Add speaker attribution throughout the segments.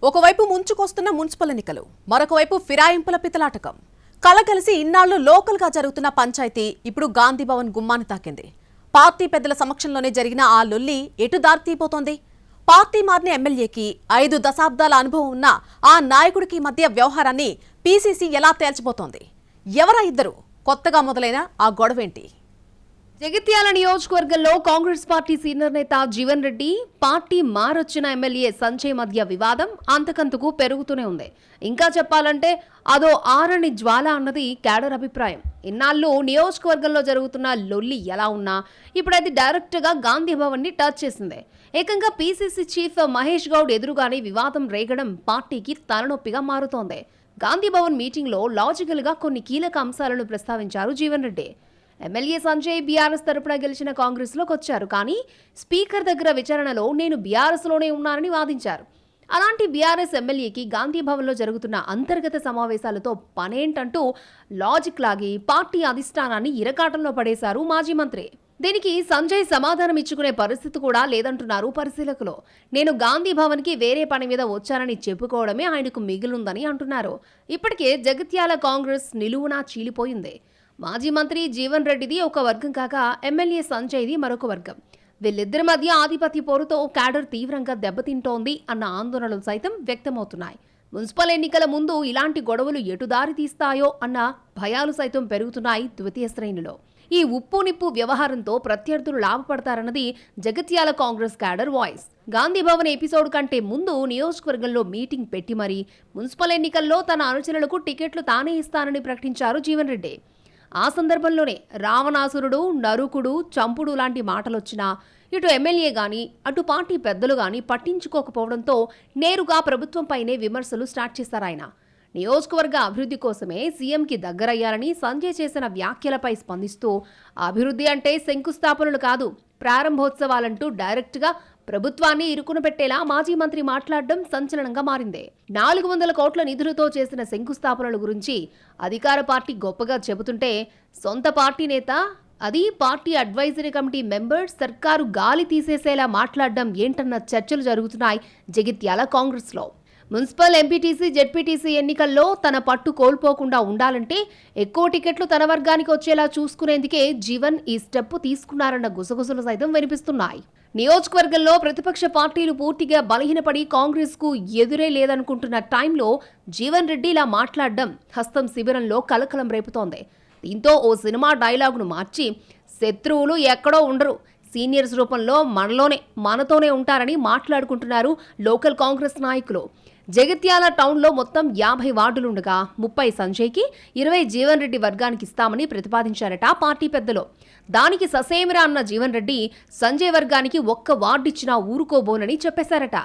Speaker 1: ఒకవైపు ముంచుకొస్తున్న మున్సిపల్ ఎన్నికలు, మరొకవైపు ఫిరాయింపుల పితలాటకం. కలగలిసి ఇన్నాళ్లు లోకల్గా జరుగుతున్న పంచాయతీ ఇప్పుడు గాంధీ భవన్ గుమ్మాన్ని తాకింది. పార్టీ పెద్దల సమక్షంలోనే జరిగిన ఆ లొల్లి ఎటు దారితీపోతోంది? పార్టీ మారిన ఎమ్మెల్యేకి 5 దశాబ్దాల అనుభవం ఉన్న ఆ నాయకుడికి మధ్య వ్యవహారాన్ని పీసీసీ ఎలా తేల్చిపోతోంది? ఎవరా ఇద్దరు? కొత్తగా మొదలైన ఆ గొడవేంటి?
Speaker 2: జగిత్యాల నియోజకవర్గంలో కాంగ్రెస్ పార్టీ సీనియర్ నేత జీవన్ రెడ్డి, పార్టీ మారొచ్చిన ఎమ్మెల్యే సంజయ్ మధ్య వివాదం అంతకంతకు పెరుగుతూనే ఉంది. ఇంకా చెప్పాలంటే అదో ఆరని జ్వాల అన్నది క్యాడర్ అభిప్రాయం. ఇన్నాళ్ళు నియోజకవర్గంలో జరుగుతున్న లొల్లి ఎలా ఉన్నా ఇప్పుడు అది డైరెక్ట్గా గాంధీ భవన్ ని టచ్ చేసింది. ఏకంగా పీసీసీ చీఫ్ మహేష్ గౌడ్ ఎదురుగానే వివాదం రేగడం పార్టీకి తలనొప్పిగా మారుతోంది. గాంధీ భవన్ మీటింగ్లో లాజికల్ గా కొన్ని కీలక అంశాలను ప్రస్తావించారు జీవన్ రెడ్డి. ఎమ్మెల్యే సంజయ్ బీఆర్ఎస్ తరపున గెలిచిన కాంగ్రెస్లోకి వచ్చారు, కానీ స్పీకర్ దగ్గర విచారణలో నేను బీఆర్ఎస్లోనే ఉన్నానని వాదించారు. అలాంటి బీఆర్ఎస్ ఎమ్మెల్యేకి గాంధీ భవన్లో జరుగుతున్న అంతర్గత సమావేశాలతో పనేంటంటూ లాజిక్ లాగి పార్టీ అధిష్టానాన్ని ఇరకాటంలో పడేశారు మాజీ మంత్రి. దీనికి సంజయ్ సమాధానం ఇచ్చుకునే పరిస్థితి కూడా లేదంటున్నారు పరిశీలకులు. నేను గాంధీ భవన్కి వేరే పని మీద వచ్చానని చెప్పుకోవడమే ఆయనకు మిగిలిందని అంటున్నారు. ఇప్పటికే జగిత్యాల కాంగ్రెస్ నిలువునా చీలిపోయింది. మాజీ మంత్రి జీవన్ రెడ్డిది ఒక వర్గం కాగా ఎమ్మెల్యే సంజయ్ది మరొక వర్గం. వీళ్ళిద్దరి మధ్య ఆధిపత్య పోరుతో క్యాడర్ తీవ్రంగా దెబ్బతింటోంది అన్న ఆందోళనలు సైతం వ్యక్తమవుతున్నాయి. మున్సిపల్ ఎన్నికల ముందు ఇలాంటి గొడవలు ఎటు దారి తీస్తాయో అన్న భయాలు సైతం పెరుగుతున్నాయి ద్వితీయ శ్రేణిలో. ఈ ఉప్పు నిప్పు వ్యవహారంతో ప్రత్యర్థులు లాభపడతారన్నది Jagtial Congress cadre voice. Gandhi Bhavan episode కంటే ముందు నియోజకవర్గంలో మీటింగ్ పెట్టి మరీ మున్సిపల్ ఎన్నికల్లో తన అనుచరులకు టికెట్లు తానే ఇస్తానని ప్రకటించారు జీవన్ రెడ్డి. ఆ సందర్భంలోనే రావణాసురుడు, నరుకుడు, చంపుడు లాంటి మాటలొచ్చినా ఇటు ఎమ్మెల్యే గాని అటు పార్టీ పెద్దలు గాని పట్టించుకోకపోవడంతో నేరుగా ప్రభుత్వంపైనే విమర్శలు స్టార్ట్ చేశారాయన. నియోజకవర్గ అభివృద్ధి కోసమే సీఎంకి దగ్గరయ్యారని సంజయ్ చేసిన వ్యాఖ్యలపై స్పందిస్తూ అభివృద్ధి అంటే శంకుస్థాపనలు కాదు, ప్రారంభోత్సవాలంటూ డైరెక్ట్గా ప్రభుత్వాన్ని ఇరుకున పెట్టేలా మాజీ మంత్రి మాట్లాడడం సంచలనంగా మారింది. 400 కోట్ల నిధులతో చేసిన శంకుస్థాపనల గురించి అధికార పార్టీ గొప్పగా చెబుతుంటే సొంత పార్టీ నేత, అది పార్టీ అడ్వైజరీ కమిటీ మెంబర్ సర్కారు గాలి తీసేసేలా మాట్లాడడం ఏంటన్న చర్చలు జరుగుతున్నాయి జగిత్యాల కాంగ్రెస్లో. మున్సిపల్, ఎంపీటీసీ, జెడ్పీటీసీ ఎన్నికల్లో తన పట్టు కోల్పోకుండా ఉండాలంటే ఎక్కువ టికెట్లు తన వర్గానికి వచ్చేలా చూసుకునేందుకే జీవన్ ఈ స్టెప్ తీసుకున్నారన్న గుసగుసలు సైతం వినిపిస్తున్నాయి. నియోజకవర్గంలో ప్రతిపక్ష పార్టీలు పూర్తిగా బలహీనపడి కాంగ్రెస్ కు ఎదురే లేదనుకుంటున్న టైంలో జీవన్ రెడ్డి ఇలా మాట్లాడడం హస్తం శిబిరంలో కలకలం రేపుతోంది. దీంతో ఓ సినిమా డైలాగును మార్చి శత్రువులు ఎక్కడో ఉండరు, సీనియర్స్ రూపంలో మనతోనే ఉంటారని మాట్లాడుకుంటున్నారు లోకల్ కాంగ్రెస్ నాయకులు. జగిత్యాల టౌన్లో మొత్తం 50 వార్డులుండగా 30 సంజయ్కి, 20 జీవన్ రెడ్డి వర్గానికి ఇస్తామని ప్రతిపాదించారట పార్టీ పెద్దలు. దానికి ససేమిరా అన్న జీవన్ రెడ్డి సంజయ్ వర్గానికి 1 వార్డు ఇచ్చినా ఊరుకోబోనని చెప్పేశారట.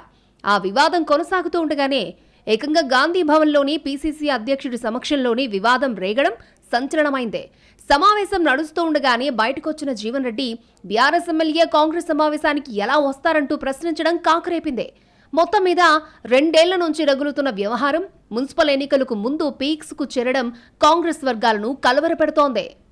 Speaker 2: ఆ వివాదం కొనసాగుతూ ఉండగానే ఏకంగా గాంధీ భవన్లోని పీసీసీ అధ్యక్షుడి సమక్షంలోని వివాదం రేగడం సంచలనమైందే. సమావేశం నడుస్తూ ఉండగానే బయటకొచ్చిన జీవన్ రెడ్డి బీఆర్ఎస్ ఎమ్మెల్యే కాంగ్రెస్ సమావేశానికి ఎలా వస్తారంటూ ప్రశ్నించడం కాకరేపిందే. మొత్తం మీద 2 ఏళ్ల నుంచి రగులుతున్న వ్యవహారం మున్సిపల్ ఎన్నికలకు ముందు పీక్స్ కు చేరడం కాంగ్రెస్ వర్గాలను కలవరపెడుతోంది.